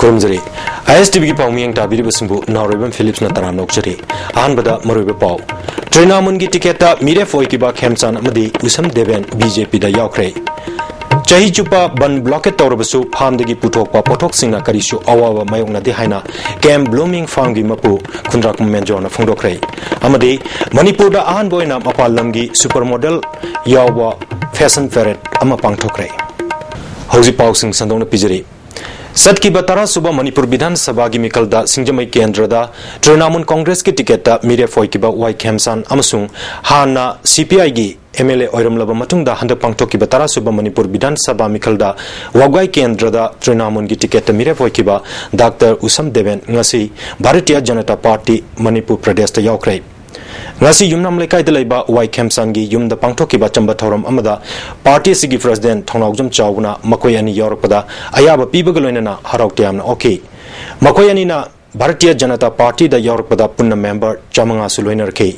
खुरमजरी ISTV की पाउमियंग ताबिरी बसंबु नारोइबम Philips न तराम नोकजरी अहनबदा मरोइबा पाउ ट्रेनामुन की टिकेट मीरे फोय की बा खेमसान अमदी उसम देवेन BJP दा यावख्रे चाही चुपा बन ब्लॉकेट तौरबसु फार्मदगी पुथोकपा पोथोकसिंगना करिसु अवावा मायोंगनादे हाइना कैम ब्लूमिंग फार्म की मपु खुंद्राकुम मेंजोना फोंदोखरे अमदी मणिपुर दा अहनबा ओइना मपाल लमगी सुपर मॉडल यावबा फैशन फेरेट अमा पांगथोखरे हौजी पाउसिंग संदोंना पिजरी सत की बतरा सुबह मणिपुर विधानसभा की मिकलदा सिंजमई केंद्रदा तृणमूल कांग्रेस की टिकेट मीरे फोय की वाई खेमसान अमसुंग हाना CPI की MLA ओइरमलबा मतुंगदा हंदक पांगथोक की बतरा सुबह मणिपुर विधानसभा मिकलदा वागवाई केंद्रदा तृणमूल की टिकेट मीरे फोय की doctor उसम Deven ngasi Bharatiya Janata party Manipur प्रदेश यावख्रे ngasi yumnam lekai da leiba wai khemsan gi yumda pangthokiba chamba thoram amada party sigi president thongnawjam chawna makoi ani yorpada ayaba pibaga loinana harauktiamna okay makoi ani na Bharatiya Janata party दा यावरपदा पुन्ना member चामंगा सुलोइनर के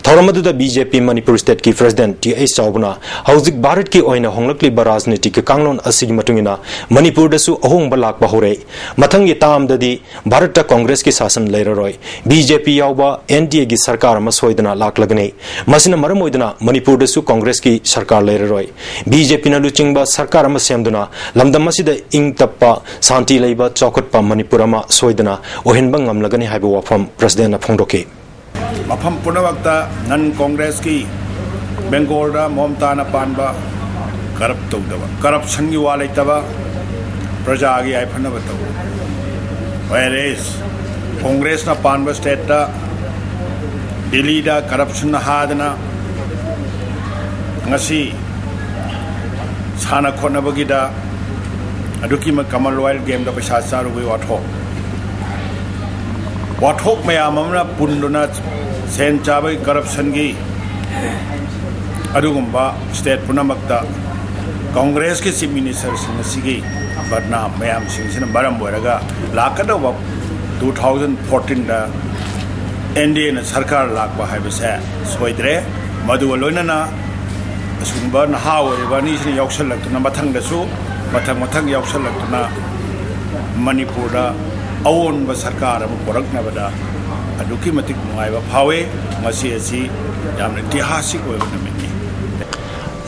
थौरमदुदा BJP Manipur state की president TS चावना हौजिक Bharat की ओइना होंगलकली राजनीतिक कांगलोन असिगी मतुंगिना मणिपुर दसु अहोंगबा लाकबा होरे मथंगी तामददी भारत कांग्रेस की शासन लेररोय BJP यावबा NDA की सरकार म सोइदना लाकलगने मसिना मरम ओइदना मणिपुर दसु कांग्रेस की सरकार लेररोय BJP न लुचिंगबा सरकार म सेमदुना लमदम मसिदा इंग तप्पा शांति लेबा चौकटपा मणिपुर म सोइदना बंगम लगने है वफम प्रेसिडेंट फोंडोके मफम पुनवक्ता नन कांग्रेस की बेंगोल ममता पानबा करप्शन की वा लेतबा प्रजा की आइफनब तब वेरेस कांग्रेस पानब स्टेट दिल्ली करप्शन हादना साना खोनबगीदा कमनवेल्थ गेम पैसा चारुबी वाथोक मैम पुनना सेन चाब करप्शन की स्टेट पुनमक्ता कांग्रेस के चीफ मिनिस्टर बदनाम मैम मरम लाकदब 2014 NDA सरकार लाकबा है सोइद्रे मधु लोइनना असुंब नहा ओइबानी यौसलक्तुना मथंग यौसलक्तुना मणिपुर अवोनब सरकार पुरक्नबदा अदुकी मतिक नुंगाइबा फावे मसी असि याम ऐतिहासिक ओइबा नमिनि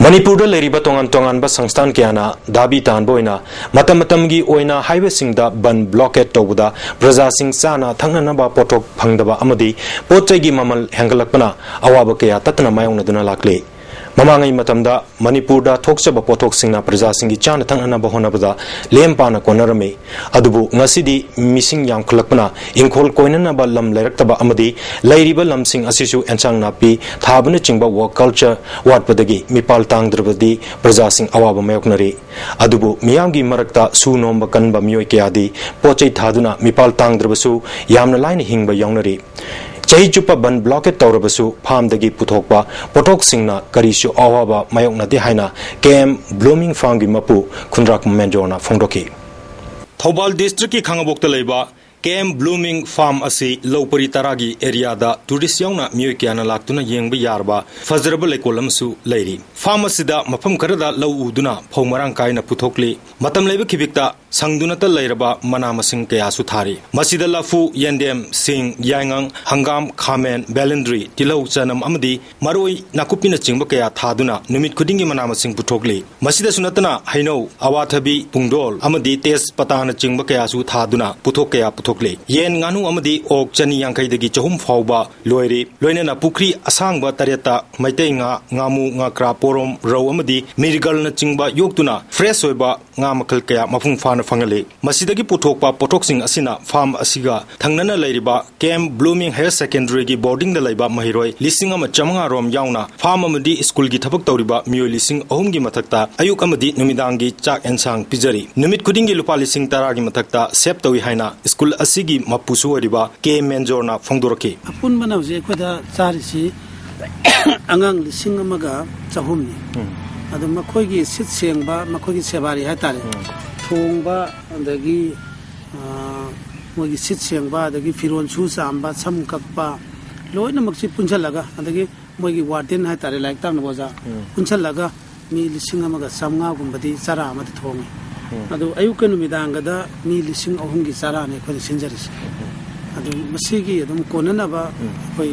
मणिपुर लेरिबा तोंगान तोंगान संस्थान क्याना दाबी तानबोइना मतम मतम की ओइना हाईवे सिंगदा बन ब्लॉकेट तौबदा प्रजा सिंग चाना थंगनबा पोटोक फंगदबा अमदी पोचैगी ममल हेंगलकपना अवाब कया ततना मायोंगनदुना लाकले ममांगई मतमदा मणिपुर दा थोक्चब पोथोक सिंगना प्रजा सिंगी चान थंगनबा होनबदा लेमपाना कोनरमे अदुबु ngасidi मिसिंग यांखलकपना इंखोल कोइननबा लम लेरक्तबा अमदी लेरिबा लमसिंग असिसु एंचांग नापी थाबने चिंगबा वर्क कल्चर वाटपदगी मिपाल तांगद्रबदी प्रजा सिंग अवाब मयोकनरी अदुबु मियांगी मरक्ता सुनोंब कनबा मियोय कयादी पोचै थादुना मिपाल तांगद्रबसु यामना लाइन हिंगबा यौनरी चाही चुपा बन ब्लॉकेट तौरबसु फार्मदगी पुथोकपा पोथोकसिंगना करिसु अवाबा मायोकनादे हाइना KM ब्लूमिंग फार्म की मपु खुंद्राकुम मेंजोना फोंडोकी थौबाल डिस्ट्रिक्ट की खांगबोक्ता लेबा KM ब्लूमिंग फार्म असी लौपरी तरागी एरिया दा टूरिस्ट याउना मियोय क्याना लाक्तुना येंगबा यारबा फजरब लेकोलमसु लेरी फार्म असिदा मफम खरदा लौ उदुना फौमरांग कायना पुथोकली मतम लेबा खिबिकता संगदुनता लेरबा मना मसिंग कयासु थारी मसिदा लफु येंडेम सिंग यायंगांग हंगाम खामेन बेलेंद्री तिलौ चनम अमदी मरोय नाकुपिना चिंगबा कया थादुना नुमित खुदिंगी मना मसिंग पुथोकली मसिदा सुनतना हैनो अवाथबी पुंगडोल अमदी तेज पताना चिंगबा कयासु थादुना पुथोक कया पुथोकले येन गानु अमदी ओक चनी यांखैदगी चहुम फावबा लोयरी लोयनना पुखरी असांगबा तरेता मैतेंगा गामु गाक्रा पोरोम रौ अमदी मिरिगलना चिंगबा योक्तुना फ्रेश होयबा गा मखल कया मफुंग फाना फंगले मसिदगी पुथोकपा पोथोकसिंग असिना फार्म असिगा थंगनना लेरिबा KM ब्लूमिंग हायर सेकेंडरी की बोर्डिंग द लेबा महिरोय लिसिंग अमा चमंगा रोम याउना फार्म अमदी स्कूल की थबक तौरिबा मियोय लिसिंग अहुम की मथक्ता अयुक अमदी नुमिदांगी चाक एंसांग पिजरी नुमित खुदिंगी लुपा लिसिंग तरा की मथक्ता सेप तौई हाइना स्कूल असिगी मपुसु ओरिबा KM मेंजोरना फोंदोरके अपुन बनावजे खोदा चारिसी अंगांग लिसिंग अमगा चहुमनी अदु मखोयगी सिट सेंगबा मखोयगी सेबारी हातारे थोंगबा अदगी मोगी सिट सेंगबा अदगी फिरोन सु चांबा सम कक्पा लोइनमक्सी पुंछलगा अदगी मोगी वार्डन हातारे लाइक तांग बोजा पुंछलगा मी लिसिंग अमगा समंगा गुंबदी चरा अमद थोंगी adu ayuk ka numidangada mi lising ahumgi sara ne khoi sinjaris adu masigi adum konana ba khoi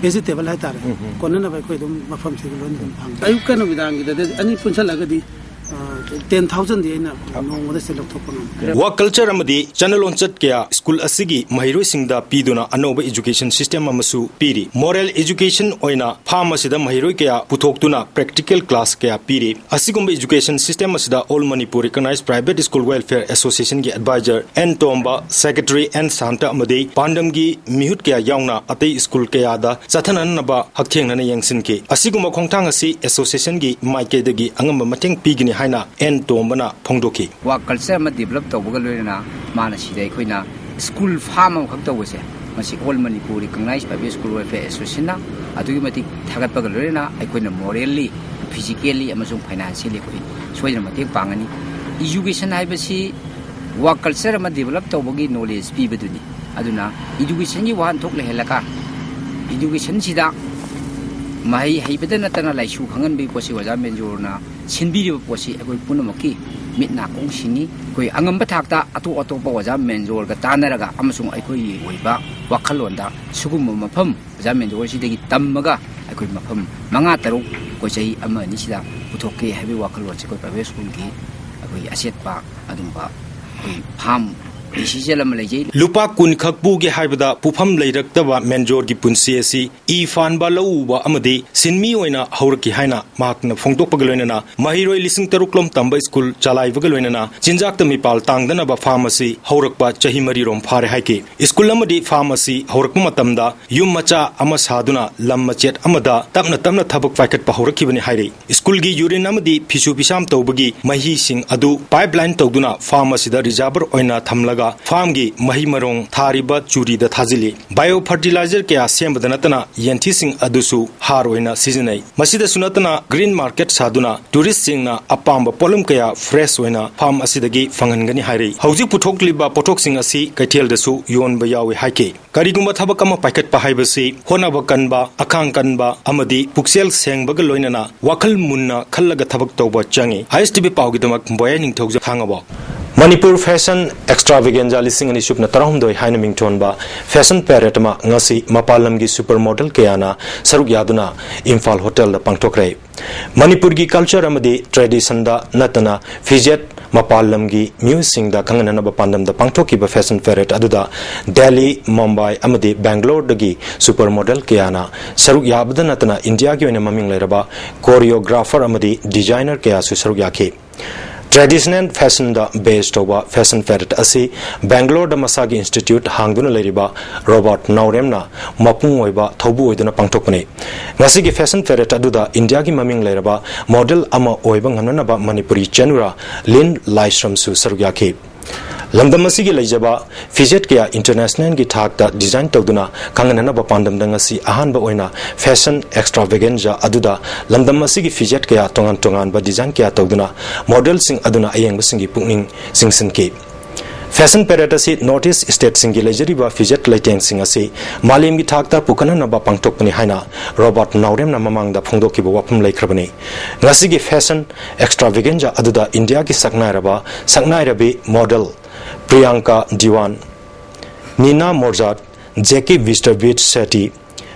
vegetable hai tar konana ba khoi dum mafam sig lon dum phang ayuk ka numidangida ani punsalagadi 10,000 di na no se lok thopon wa culture amadi channel on chat kya school asigi mahiroi singda piduna anoba education system amasu piri moral education oina pharmacy da mahiroi kya puthoktuna practical class kya piri asigumba education system asida all manipur recognized private school welfare association gi advisor and tomba secretary and santa amadi pandam gi mihut kya yauna atei school kya da chathanan naba haktheng na yangsin ke asigumba khongthang asi association gi maike dagi angamba mateng pigini haina and tombana phongdoki wa culture ma develop tawga loina mana sidai khoina school farm khak tawse masi all manipur recognized private school welfare association na adugi mati thagat pagal loina aikhoina morally physically amasung financially khoi soina mati pangani education haibasi wa culture ma develop tawgi knowledge pibaduni aduna education gi wan thok le helaka education sida mai haibada natana laisu khangan bi posi waja menjorna sinbiri posi akoi punamaki mitna kong sini koi angamba thakta atu atopa waja menjor ga tanaraga amasung aikoi oiba wakhalonda sugum mafam waja menjor sidagi tammaga aikoi mafam manga taruk koi chai ama ni sida putoke habi wakhalon se koi private school gi akoi asetpa adumba koi pham lupa kun khakpu ge haibada pufam leiraktawa menjor gi punsi asi e fan ba lauwa amadi sinmi oina haurki haina makna phongtok pagaloina na mahiroi lising taruklom tamba school chalai bagaloina na jinjak tami pal tangdana ba pharmacy haurakpa chahi mari rom phare haike school amadi pharmacy haurakpa matamda yum macha ama saduna lam machet amada tapna tapna thabak packet pa haurakki bani haire school gi urine amadi phisu pisam tawbagi mahi sing adu pipeline tawduna pharmacy da reservoir oina thamla farm gi mahi marong thariba churi da thajili bio fertilizer kya sembada natana yanthi sing adusu har oina seasonai masida sunatana green market saduna tourist sing na apamba polum kya fresh oina farm asidagi fangangani hairi hauji puthokliba pothok sing asi kaithel dasu yon ba yawi haike karigumba thabakama packet pa haibasi honaba kanba akhang kanba amadi puksel sengbaga loinana wakhal munna khallaga thabak tawba changi ISTV pawgi damak boya ning thogja thangaba Manipur Fashion Extravaganza lising ani supna tarahumdoi haina mingthonba fashion parade ma ngasi mapalam gi supermodel kayana saruk yaduna Imphal Hotel da pangthokre Manipur gi culture amadi tradition da natana fijet mapalam gi music da kangana ba pandam da pangthoki ba fashion parade aduda Delhi Mumbai amadi Bangalore dagi supermodel kayana saruk yabda natana India gi oina maming leraba choreographer amadi designer kaya su saruk yakhe Traditional fashion da based over fashion parade asi Bangalore da Masagi Institute hangduna leriba Robert Nauremna mapung oiba thobu oiduna pangthokpani ngasi gi fashion parade aduda India gi maming leraba model ama oiba nganana ba Manipuri Chanura Lin Laishram su sarugyakhe lamdam asigi leijaba fijet kya international gi thak da design tawduna kanganana ba pandam dangasi ahan ba oina fashion extravaganza aduda lamdam asigi fijet kya tongan ba design kya tawduna model sing aduna ayeng basingi pungning singsin ke fashion parade asi notice state singi lejari ba fijet laiteng sing asi malim gi thak da pukana na ba pangtokpani haina Robert Naurem na mamang da phongdoki ba wapum laikhrabani ngasi gi fashion extravaganza aduda India gi saknai rabi model Priyanka Diwan, Nina Morzat, Jackie Vistavit Seti,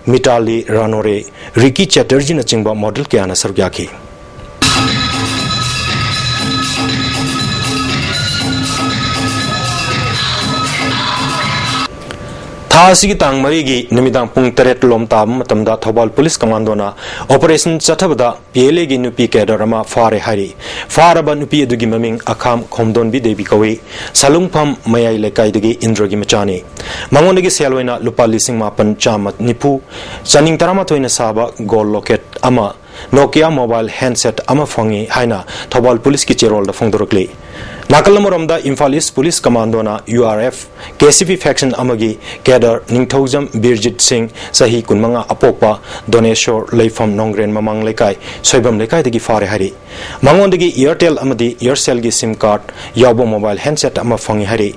Mitali Ranore, Ricky Chatterjee na chingba model kya na sarugyakhe. Thasigi tang marigi nimidang pung teret lom tab matamda Thobal Police Commando na Operation Chathabada PLA gi nupi kedarama fare hari faraba nupi adugi maming akham khomdon bi debi kawi salungpham mayai lekai dagi Indrogi machani mangonegi selwaina lupa lising mapan chamat nipu chaning tarama toina saba gold locket ama Nokia mobile handset ama fangi haina Thobal Police ki cherol da phongdorokli Nakalamoromda Imphal East Police Commando na URF KCP faction amagi Kedar Ningthaujam Birjit Singh Sahi Kunmanga Apokpa Doneshor Leifam Nongren Mamang Lekai Soibam Lekai dagi fare hari Mangondagi Airtel amadi Aircell gi SIM card Yabo mobile handset ama fangi hari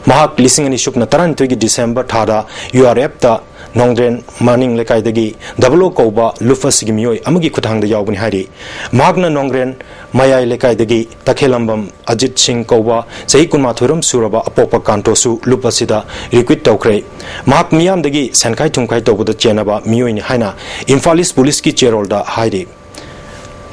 Mahak lising ani supna taran togi December thada URF ta Nongdren Maning Lekaidagi Dablo Koba Lufa Sigimio Amagi Kutang the Yaubin Hari Magna Nongren Maya Lekaidagi Takelambam Ajit Singh Koba Saikuma Turum Suraba Apopa Kantosu Lupasida Requit Tokre Mak Miam Dagi Sankai Tunkai Tobo the Chenaba Mio in Haina Infalis Poliski Cherolda Heidi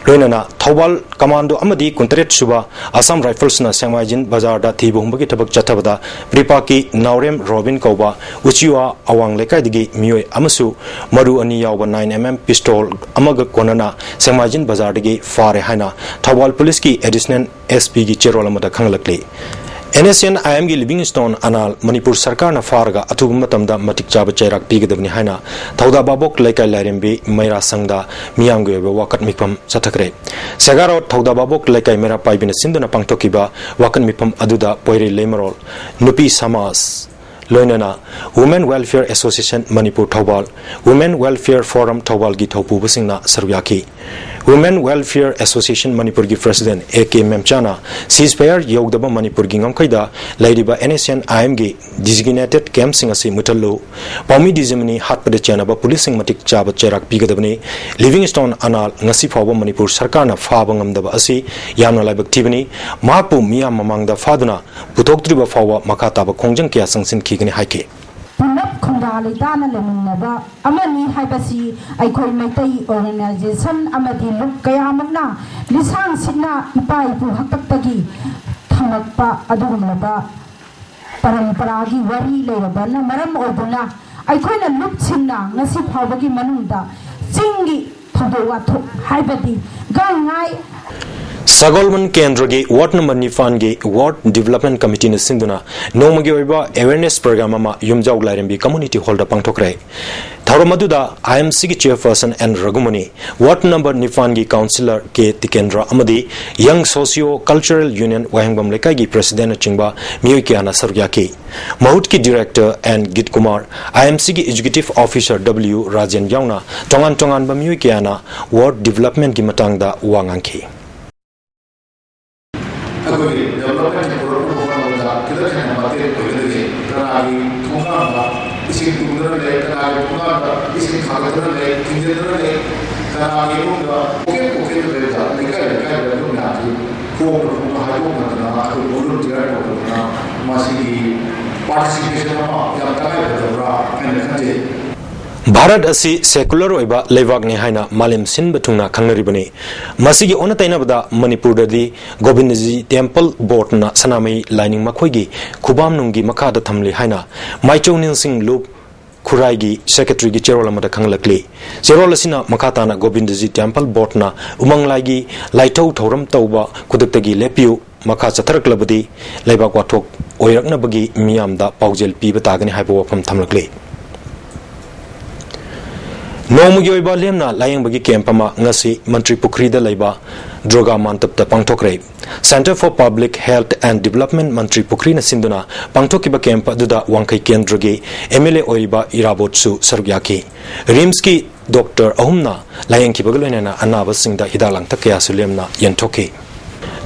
Loinana Thawal Commando Amadi Kuntret Suba Assam Rifles na Samajin Bazar da Thibumbagi Tabak Chatabada Pripaki Naurem Robin Koba Uchiwa Awang Lekaidigi Mio Amasu Maru Ani Yawa 9mm pistol Amaga Konana Samajin Bazar digi Fare Haina Thawal Police ki additional SP gi Cherolamada Kanglakli NSN IM gi Livingstone Anal Manipur Sarkar na Farga Atugummatamda Matik Chaba Chairak Pigadavni Haina Thauda Babok Lekai Larimbi Maira Sangda Miyangwe Wakat Mipam Satakre Sagaro Thauda Babok Lekai Mera Paibina Sindana Pangtokiba Wakan Mipam Aduda Poiri Lemarol Nupi Samas Loinana Women Welfare Association Manipur Thawal Women Welfare Forum Thawal gi Thopu Basingna Sarwyaki Women Welfare Association Manipur gi President AK Memchana ceasefire Yogdaba Manipur gi Ngamkaida Laidiba NSN IM gi designated camp singasi mutallo Pami Dizimni Hatpada Chanaba Policing Matik Chaba Cherak Pigadabni Livingstone Anal Ngasi Fawa Manipur Sarkarna Fabangamdaba Asi Yamna Laibak Tibani Mapu Miyam Mamangda Faduna Putoktriba Fawa Makataba Kongjang Kya Sangsin Kigani Haike Kundali Dana Lemunaba, Amani Hibasi, I call my Tay organization, Amadi Lukayamana, Lisang Sina, Ipaipu Hakatagi, Tamakpa, Adumaba, Paramparagi, Wari, Lerabana, Maram Orduna, I call a look Sina, Nasip Havagi Manunda, Singi, Todawatu, Hibadi, Gangai. Sagolman Kendragi Ward number Nifangi Ward Development Committee in Sinduna Nomagiba Awareness Program Yumjaw Larimbi Community Holder Pangtokre Tharamaduda IMC Chairperson and Ragumani Ward number Nifangi Councillor K. Tikendra Amadi Young Socio Cultural Union Wahangbam Lekagi President Chingba Miyukiana Saryaki Mahutki Director and Git Kumar IMC Executive Officer W. RANJAN Yauna Tongan Tongan Bamiyukiana Ward Development Gimatangda Wanganki Agoi development program ko kita kena mati ko ini kerana tunga isi tunga le kerana tunga isi khagatra le tinjatra le kerana itu oke le dah lekai tu nak ko hajo mana aku ulun jalan ko masih participation yang kaya berapa kan Bharat asi secular oiba levagni haina malim sin batungna khangnaribani masigi onatainabada Manipur dadi Gobindji Temple Board na sanamai lining makhoigi khubam nunggi makada thamli haina maichouning sing loop khuraigi secretary gi cherolamada khanglakli cherolasina makatana Gobindji Temple Board na umanglagi laithau thoram tauba kudaktagi lepiu makha chatharaklabadi leibak wathok oiraknabagi miyamda paujel piba tagani haibo wafam thamlakli Nomugi oiba lemna layang bagi kempama ngasi Mantri Pukri da laiba droga mantap ta pangtokre Center for Public Health and Development Mantri Pukri na sinduna pangtokiba kempa duda wangkai kendrogi MLA oiba irabotsu sargyaki Rimski Dr. Ahumna layang kibagaloina anaba singda hidalang takya sulemna yantoke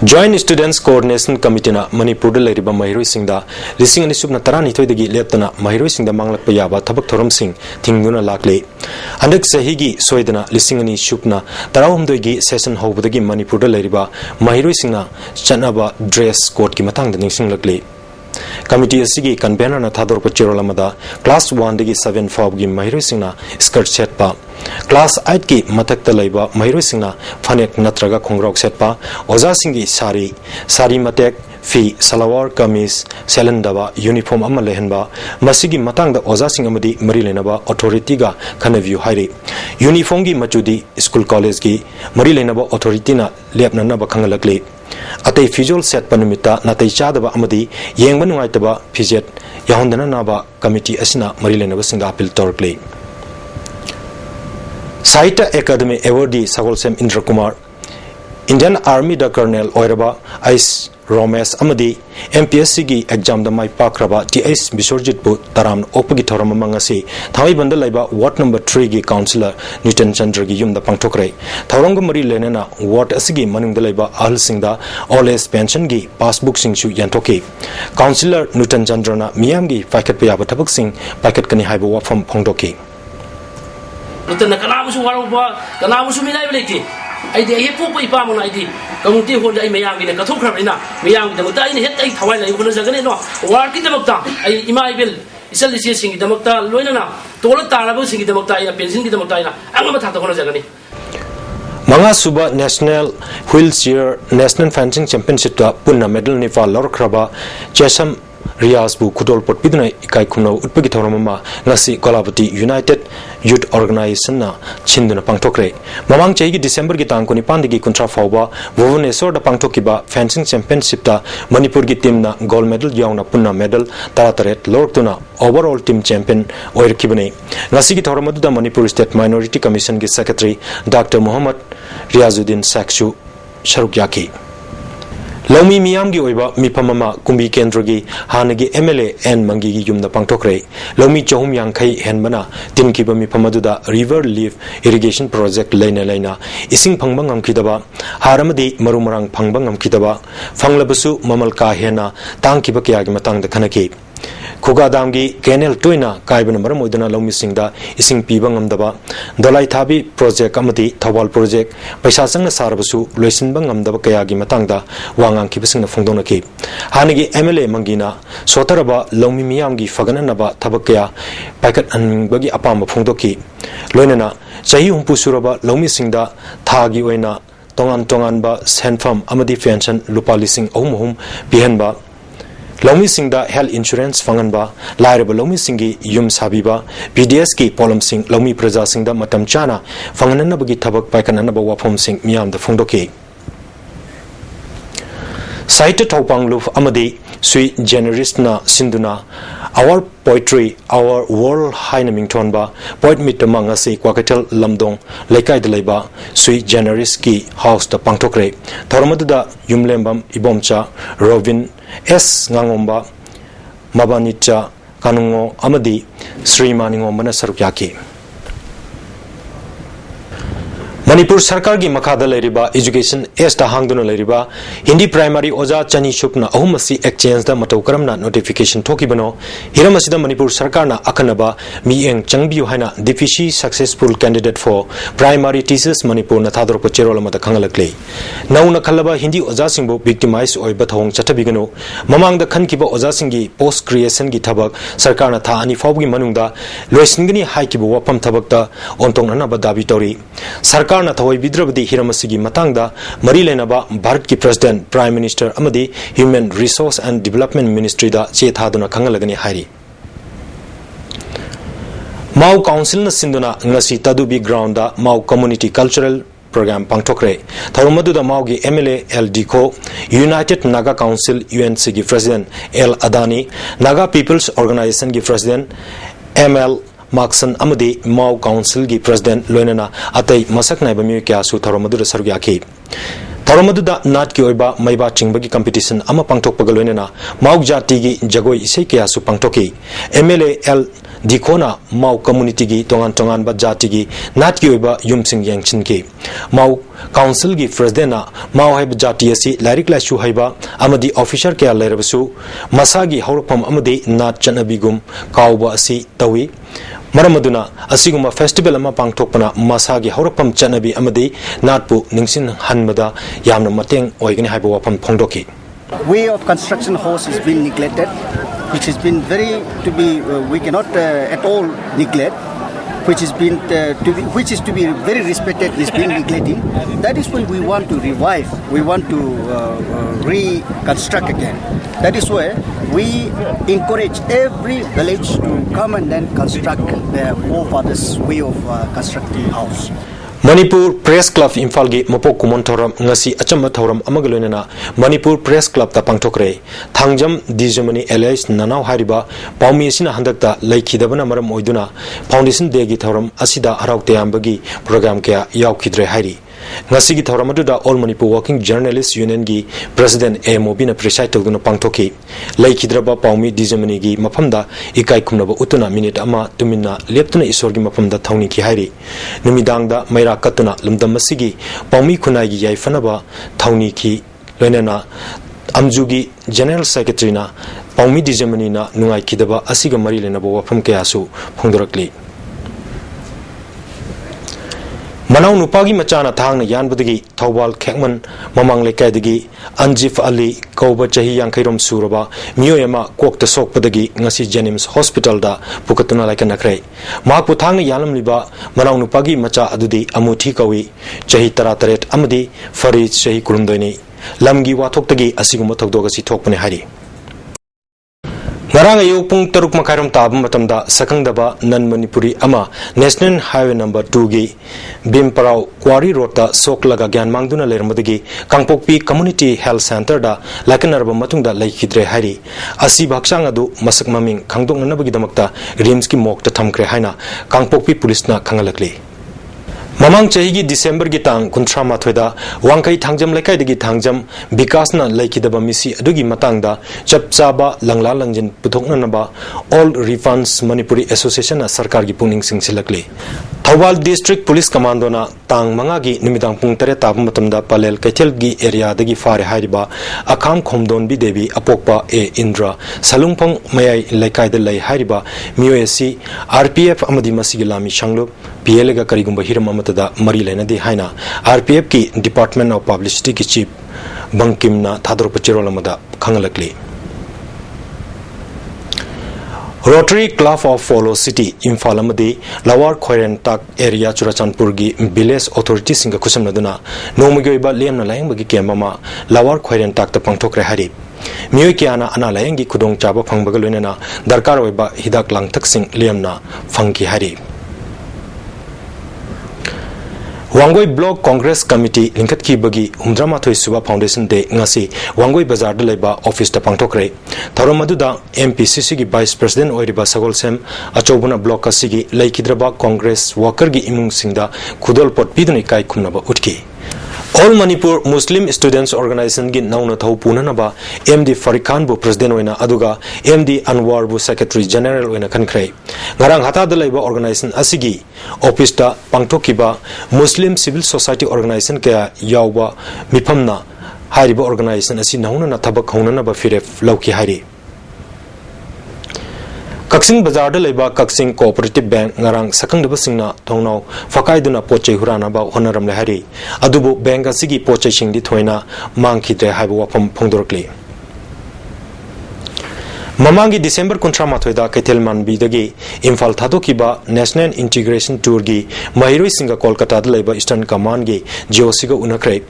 Joint Students Coordination Committee na Manipur da lairiba mahiroi singda lising ani subna tarani thoidagi leptana mahiroi singda manglakpa yaba thabak thoram sing thingduna lakle andak sahigi soidana lising ani subna tarawumdoi gi session hobudagi Manipur da lairiba mahiroi singna chanaba dress code ki matangda ningsing lakle Committee asigi convener na thador pa cherolamada class 1 dagi 7 fab gi mahiroi singna skirt set pa Class 8 ki matakta laiba mahiroi singna phanek natraga khongrok set pa oja singi sari matek fi salawar kamis selendaba uniform amma lehenba masigi matangda oja sing amadi mari lenaba authority ga khanaview hairi uniform gi machudi school college gi mari lenaba authority na lepna na ba khangalakle atai visual set panumita natai chadaba amadi yengba nungaitaba fijet yahondana naba committee asina mari lenaba singa appeal torkle Saita Academy Awardee Sagolsem Indra Kumar Indian Army da Colonel Oiraba Romesh amadi MPSC gi exam da mai pakraba TS Bisorjit bu taram opagi thoram mangasi thai bandal laiba ward number 3 gi councillor Newton Chandra gi yum da pangthokre thorong mari lenena ward asigi manung da laiba ahal singda all age pension gi passbook sing chu yantoki councillor Newton Chandra na miyam gi paket pya bathabak sing paket kani haiba wa from phongdoki Newton na kana musu waru ba kana musu minai beleti ai de he pok pai pa mo nai di kamuti hon ai mayam gi na kathok khrabina mayam gi da mutai ni het ai thawai lai khona jagane no war ki damakta ai imai bel isal isi sing gi damakta loina na tola tarabu sing gi damakta ai pension gi damakta ina angama thak khona jagane Manga Suba National Wheelchair National Fencing Championship da punna medal ni fa lor khraba chesam Rias bu kudol pot pidna ikai khumno utpagi thorama ngasi Kolabati United Youth Organization na chinduna pangthokre mamang chegi December gi tang koni pandigi kontra fawba Bhubaneswar da pangthokiba fencing championship ta Manipur gi team na gold medal yauna punna medal tarataret lortuna overall team champion oirkibane ngasi gi thorama da Manipur State Minority Commission gi secretary Dr. Muhammad Riazuddin Sakshu Sharuk Yaki Laumi miyam gi oiba mipamama kumbi kendro gi hanagi MLA N mangi gi yumna pangtokre laumi chahum yangkhai henbana tinkiba mipamadu da river leaf irrigation project laina ising phangbang amkidaba haramadi marumarang phangbang amkidaba phanglabasu mamal ka hena tangkiba kya gi matang da khanaki Kugadam gi Kenel Toina Kaibana Maramoidana Lomi Singda Ising Pibang Amdaba Dolai Thabi project amati Thawal project Paisa Sangna Sarabasu Loisin Bang Amdaba Kayagi Matangda Wangang Kibasing na Fungdona Ki Hanigi MLA Mangina Sotaraba Lomi Miyam gi Fagananaba Tabakaya Pakat Anbagi Apamba Fungdoki Loinana Sahi Humpu Suraba Lomi Singda Thagi Oina Tongan ba Senfam Amadi Pension Lupali Sing Ohum Bihenba Lomi Singda health insurance fanganba lairaba Lomi Singi yum sabiba PDS ki polam sing Lomi Praja Singda matam chana fangananabagi thabak paikananaba wafom sing miyam da phongdoki Saita Thaupang Luf Amadi Sui Generist na Sinduna Our Poetry Our World Hainaming Tonba Poet Mitamang Asi Kwakatel Lamdong Laikai Delaiba Sui Generist ki House da Pangtokre Thoramada Yumlembam Ibomcha Robin S Ngangomba Mabanicha Kanungo Amadi Sri Maningo Manasarukyaki Manipur Sarkar gi Makada Leriba Education Esta Hangduna Leriba Hindi Primary Oza Chani Shupna Ahumasi Exchange da Mataukaramna Notification Tokibano Hiramasida Manipur Sarkar na Akanaba Mieng Changbiu Haina Defici Successful Candidate for Primary Teachers Manipur na Thadro Pocherola Mata Kangalakle Nauna Kalaba Hindi Oza Singbo Victimized Oi Bathong Chatabigano Mamang da Khankiba Oza Singi Post Creation gi Thabak Sarkar na Tha Ani Fawgi Manungda Loisingani Haikibu Wapam Thabakta Ontong Anaba Dabi Tori Sarkar na Thawai Bidrabadi Hiramasigi Matangda Mari Lenaba Bharat ki President Prime Minister Amadi Human Resource and Development Ministry da che thaduna khangalagani hairi Mau Council na sinduna ngasi Tadubi ground da Mau Community Cultural Program pangtokre Tharumadu da Mau gi MLA L Diko United Naga Council UNC gi President L Adani Naga People's Organization gi President ML Markson Amadi Mau Council gi President Loinana Atai Masak Naiba Myu Kya Su Tharomadu Sarugyaki Tharomadu da Nat ki Oiba Maiba Chingbagi competition Ama Pangtok Pagaloinana Mau Jati gi Jagoi Isai Kya Su Pangtoki MLA L Dikona Mau community gi Tongan ba Jati gi Nat ki Oiba Yumsing Yangchin ki Mau Council gi President na Mau Haib Jati Asi Lairik Lashu Haiba Amadi Officer Kya Lairabasu Masagi Haurapam Amadi Nat Chanabigum Kauba Asi Tawi Maramaduna Asiguma Festival Ama Pangtokpana Masagi Haurapam Chanabi Amadi Natpu Ningsin Hanmada Yamna Mateng Oigani Haiba Wapam Pongdoki Way of construction house has been neglected, which has been we cannot at all neglect, which is to be very respected, is being neglected. That is why we want to revive, we want to reconstruct again. That is why we encourage every village to come and then construct their forefathers' way of constructing house. Manipur Press Club Imphal gi Mapok Kumon Thoram ngasi achamba thoram amagaloinana Manipur Press Club ta pangthokre Thangjam Dijamani Allies Nanau hariba Paumi sina handakta laikhidabana maram oiduna Foundation Day gi thoram asida haraukte ambagi program kya yaukidre hairi ngasi gi thoramadu All Manipur Working Journalists Union gi President A Mobina preside tawduna pangthoki laikhidraba paumi dijamani gi mafamda ikai kumnaba utuna minute ama tumina leptuna isor gi mafamda thawni ki hairi numidangda maira katuna lamdam masigi paumi khunai gi yaifanaba thawni ki loinana amjugi General Secretary na paumi dijamani na nungai kidaba asiga mari lenaba wafam kayasu phongdorakli Manau nupagi macana thang na yan badagi thawbal khekman mamang lekai dagi Anjif Ali kauba chahi yang khairom suraba miyoyama kokta sok padagi ngasi Jenims Hospital da pukatuna laikan nakrai mapu thang na yalam liba manau nupagi macha adudi amuthi kawi chahi tarataret amadi Farid chahi kurumdoini lamgi wathok tagi asiguma thokdoga si thokpane hari Ngarang ayo pung taruk makairam tabam matamda sakangdaba nan Manipuri ama National Highway number 2 gi Bimparau Quarry Road ta soklaga gyan mangduna lermadagi Kangpokpi Community Health Center da lakanarba matungda laikidre hari asi baksang adu masak maming khangdong nanabagi damakta rims ki mok ta thamkre haina Kangpokpi police na khangalakli Mamang chahi December gi tang kuntra mathoida wangkai thangjam lekai dagi thangjam bikasna laikidaba misi adugi matangda chapchaba langla langjin puthokna naba All Refunds Manipuri Association na sarkar gi pungning singsilakli Thawal District Police Commando na tang manga gi numidang pung tare tab matamda palel kaithel gi area dagi fare hariba akham khomdon bi devi apokpa A Indra salungpong mayai lekai da lai hariba MUSC RPF amadi masigi lami shanglup PL ga karigumba hiram amatada mari lainadi haina RPF ki Department of Publicity ki chief Bangkim na thadro pachirol amada khangalakli Rotary Club of Follow City Imphal amadi Lawar Khoiren Tak area Churachandpur gi village authority singa khusamnaduna nomugyoiba lemna layang bagi kemama Lawar Khoiren Tak ta pangthokre hari Miyoi kiana ana layang gi khudong chaba phangbaga loinena darkar oiba hidak langthak sing lemna phangki hari Wangoi Block Congress Committee Linkat ki bagi Humdrama Thoi Suba Foundation Day ngasi Wangoi Bazar da leba office ta pangthokre Tharomadu MPCC gi Vice President oiriba Sagol Sem achobuna block asigi laikidraba Congress worker gi imung singda khudol pot piduni kai khumnaba utki All Manipur Muslim Students Organization gi nauna thau punanaba MD Farikhan bu president oina aduga MD Anwar bu secretary general oina khankhrai ngarang hata da laiba organization asigi office ta pangthokiba Muslim Civil Society Organization kaya yawba miphamna hariba organization asi nauna na thabak haunana ba firef lauki hari Kaksing Bazar da laiba Kaksing Cooperative Bank ngarang sakangdaba singna thongnau fakaiduna pochei hurana ba honaram le hari adubu bank asigi pochei singdi thoina mangkhidre haiba wafam phongdorakli Mamangi December kuntra mathoida Ketelman bidagi Imphal thadokiba National Integration Tour gi Mahiroi singa Kolkata da laiba Eastern Command gi GOC ga unakrai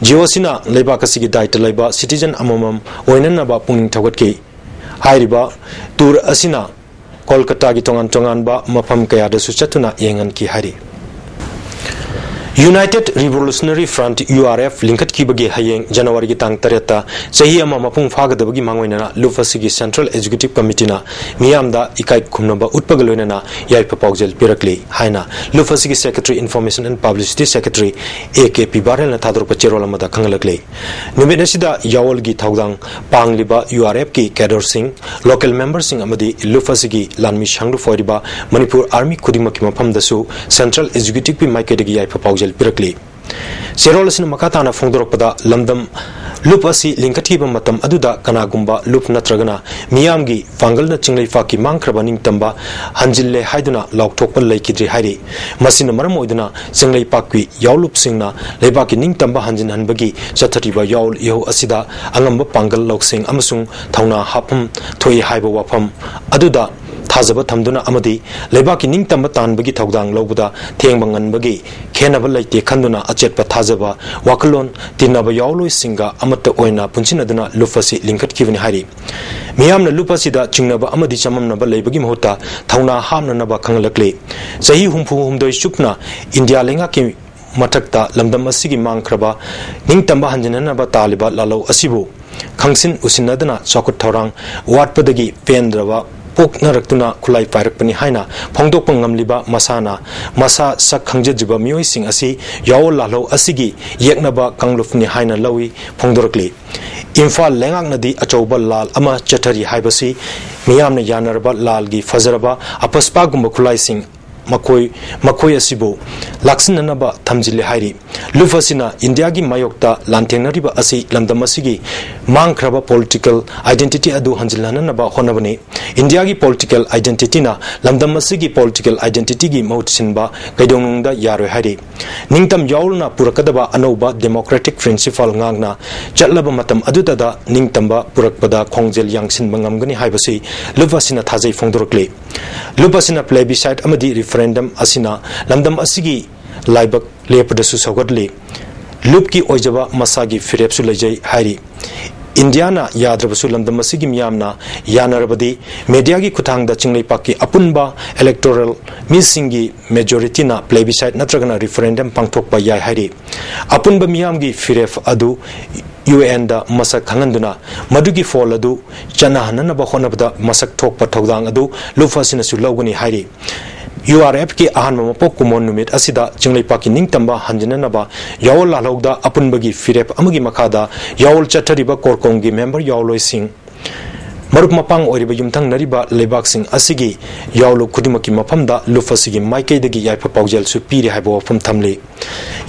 GOC na laiba kasigi daita laiba citizen amamam oinana ba pungning thagatki hairiba tour asina Kolkata gi tongan ba mafam kaya da su chatuna yengan ki hari United Revolutionary Front URF linkat ki bagi hayeng January gi tang tareta chahi ama mapung phaga da bagi mangoina lufasi gi Central Executive Committee na miyamda ikai khumnaba utpagaloina na yaipa paujel pirakli haina lufasi gi Secretary Information and Publicity Secretary AKP Barel na thadro pachero lamada khangalakle nubenasida yawol gi thawdang pangliba URF ki cadre sing local members sing amadi lufasi gi lanmi shanglu foiriba Manipur Army khudimaki mafam dasu Central Executive pi maikadagi yaipa paujel Pirakli Serolasina Makatana Fondoropada Lamdam Lup asi linkati matam aduda kanagumba lup natragana miyamgi fangal na chinglai faki mangkrabaning tamba hanjille haiduna laukthokpa laikidri hairi masina maram oiduna chinglai pakwi yaulup singna leibaki ning tamba hanjin hanbagi chathariba yaul iho asida angamba pangal lauksing amasung thauna hapam thoi haiba wafam aduda Thazaba Thamduna Amadi, Lebaki Ning Tamba Tanbagi Thaudang Lobuda, Tiangbangan Bagi, Kenaba Lake Kanduna, Achetpa Thazaba, Wakalon, Tinaba Yaulu Singa, Amata Oina, Punchinaduna, Lufasi, Linkat Kivin Hari. Miamna Lupasida, Chingnaba Amadi Chamam Naba Lebagi Mota, Thauna Hamna Naba Kangalakle. Sahi Humpu Humdoi Shupna, India Lengaki Matakta, Lamdam Asigi Mankraba, Ning Tamba Hanjanaba Taliba, Lalo Asibu, Kangsin Usinadana, Chakut Taurang, Watpadagi, Pendrava, पोकनरक्तुना खुलाई पाइरकपनि हाइना फोंदोकप ngamliba masana masa sak khangjejiba mioi sing asi yawo lalo asigi yeknaba kanglufni haina lawi phongdorkli Imphal lengak nadi achauba lal ama chathari haibasi miyamna yanarba lalgi fazaraba apaspa gumba khulai sing makoi asibo laksinanaba thamjile hairi lufasina India gi mayokta lanthengnariba asi lamdamasigi mangkhraba political identity adu hanjilhananaba honabani India gi political identity na lamdamasigi political identity gi mautsinba kaidonungda yaroi hairi ningtam yaulna purakadaba anoba democratic principle ngangna chatlaba matam adudada ningtamba purakpada khongjel yangsin bangamgani haibasi lufasina thajai phongdorkle lupasina plebiscite amadi referendum asina lamdam asigi laibak lepadasu sagodli lupki ojaba masagi firepsu lejai hairi Indiana yadrabasu lamdam asigi miyamna yanarabadi media gi kuthangda chinglei pakki apunba electoral misingi majority na plebiscite natragana referendum pangthokpa yai hairi apunba miyamgi firef adu UN da masak khanganduna madugi fall adu chana hananaba honabda masak thokpa thogdang adu lufasina su lawgani hairi URF ki ahan mapok kumon numit asida chinglei paki ningtamba hanjinanaba yawol lalogda apunbagi firep amagi makada yawol chathariba korkongi member yawloi sing marup mapang oriba yumthang nariba lebak sing asigi yawlo khudimaki maphamda lufasigi maikeidagi yaifa paujel su piri haibo phum thamli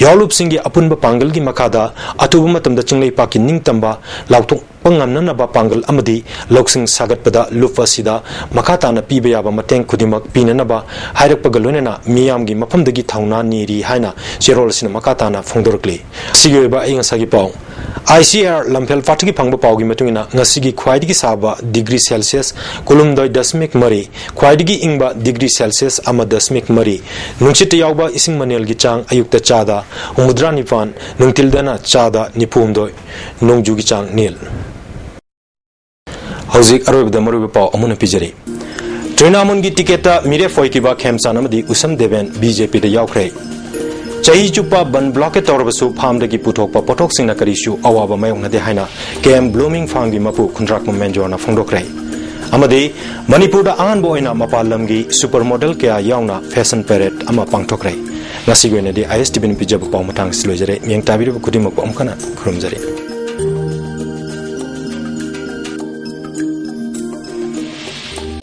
yawlup singi apunba pangal gi makada atubu matamda chinglei paki ningtamba lautok pangamnanaba pangal amadi loksing sagatpada lufasida makatana piba yaba mateng khudimak pinanaba hairakpaga loinena miyamgi maphamdagi thauna niri haina cherolsina makatana phongdorkli sigeba aingasagi pau ICR lamphel fatigi phangba paugi matungina ngasigi khwaidigi saba degree celsius kulumdoi dasmik mari khwaidigi ingba degree celsius ama dasmik mari nungchit yawba ising manel gi chang ayukta chada umudra nipan nungtildana chada nipumdoi nungjugi chang nil Hauzik arobda maruba pau amuna pijari Trinamun gi tiketa mire foikiba khemsan amadi usam deben BJP da yaukre Chahi chupa ban block torbasu phamdagi puthokpa pothok singna karisu awaba mayongna de haina KM blooming fangi mapu khundrak momenjona phongdokrai amadi Manipur da an boina mapalamgi supermodel kya yauna fashion parade ama pangthokrai ngasi goina de ISTV pijab pau matang silojare miang tabiru kudimok amkana khurumjare